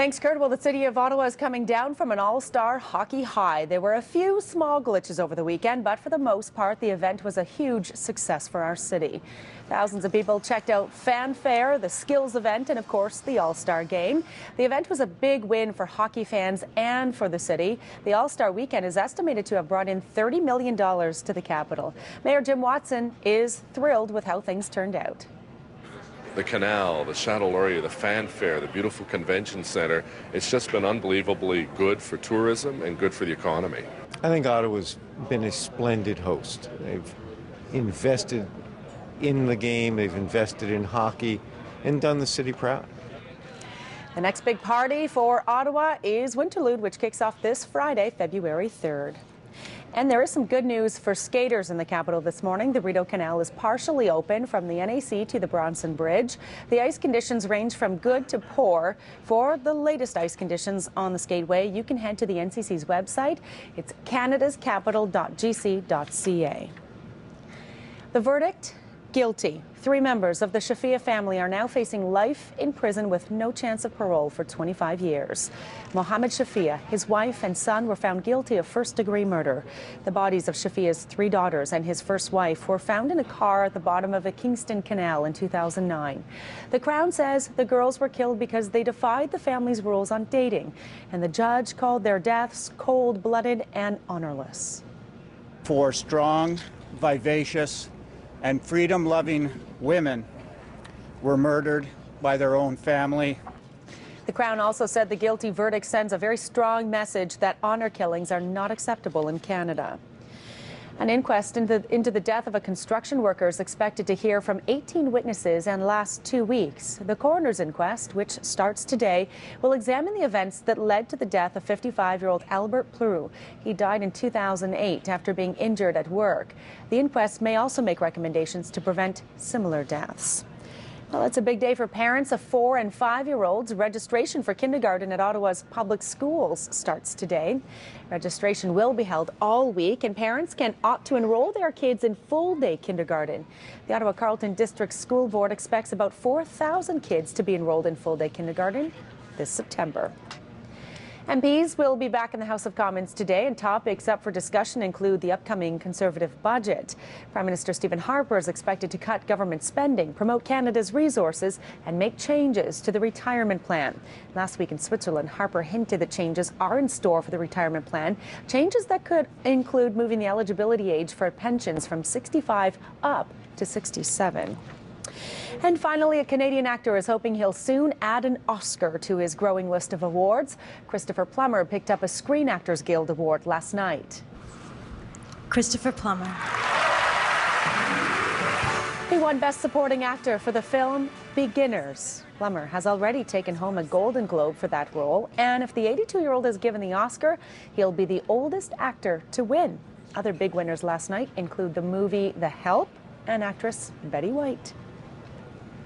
Thanks, Kurt. Well, the city of Ottawa is coming down from an all-star hockey high. There were a few small glitches over the weekend, but for the most part, the event was a huge success for our city. Thousands of people checked out Fanfare, the skills event, and of course, the All-Star game. The event was a big win for hockey fans and for the city. The AllStar Weekend is estimated to have brought in $30 million to the capital. Mayor Jim Watson is thrilled with how things turned out. The canal, the Chateau Laurier, the Fanfare, the beautiful convention center, it's just been unbelievably good for tourism and good for the economy. I think Ottawa's been a splendid host. They've invested in the game, they've invested in hockey, and done the city proud. The next big party for Ottawa is Winterlude, which kicks off this Friday, February 3rd. And there is some good news for skaters in the capital this morning. The Rideau Canal is partially open from the NAC to the Bronson Bridge. The ice conditions range from good to poor. For the latest ice conditions on the skateway, you can head to the NCC's website. It's canadascapital.gc.ca. The verdict? Guilty. 3 members of the Shafia family are now facing life in prison with no chance of parole for 25 years. Mohammed Shafia, his wife and son were found guilty of first-degree murder. The bodies of Shafia's 3 daughters and his first wife were found in a car at the bottom of a Kingston canal in 2009. The Crown says the girls were killed because they defied the family's rules on dating, and the judge called their deaths cold-blooded and honorless. 4 strong, vivacious, and freedom-loving women were murdered by their own family. The Crown also said the guilty verdict sends a very strong message that honor killings are not acceptable in Canada. An inquest into the death of a construction worker is expected to hear from 18 witnesses and last 2 weeks. The coroner's inquest, which starts today, will examine the events that led to the death of 55-year-old Albert Pleu. He died in 2008 after being injured at work. The inquest may also make recommendations to prevent similar deaths. Well, it's a big day for parents of 4- and 5-year-olds. Registration for kindergarten at Ottawa's public schools starts today. Registration will be held all week, and parents can opt to enroll their kids in full-day kindergarten. The Ottawa Carleton District School Board expects about 4,000 kids to be enrolled in full-day kindergarten this September. MPs will be back in the House of Commons today, and topics up for discussion include the upcoming Conservative budget. Prime Minister Stephen Harper is expected to cut government spending, promote Canada's resources, and make changes to the retirement plan. Last week in Switzerland, Harper hinted that changes are in store for the retirement plan, changes that could include moving the eligibility age for pensions from 65 up to 67. And finally, a Canadian actor is hoping he'll soon add an Oscar to his growing list of awards. Christopher Plummer picked up a Screen Actors Guild Award last night. Christopher Plummer. He won Best Supporting Actor for the film Beginners. Plummer has already taken home a Golden Globe for that role, and if the 82-year-old is given the Oscar, he'll be the oldest actor to win. Other big winners last night include the movie The Help and actress Betty White.